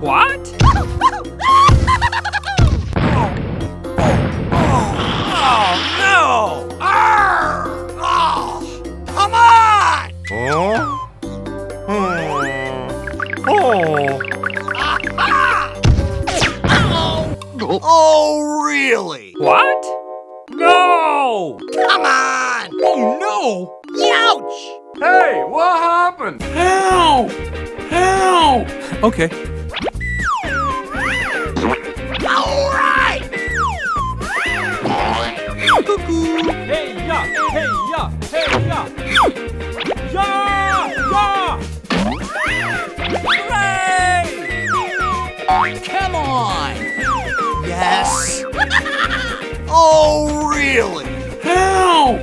What? Oh, no! Arr! Oh, come on! Oh, really? What? No! Come on! Oh, no! Ouch! Hey, what happened? Help! Help! Okay. All right! Hey, ya! Hey, ya! Hey, ya! Ya! Ya! Hooray! Come on! Yes! Oh, really? Help!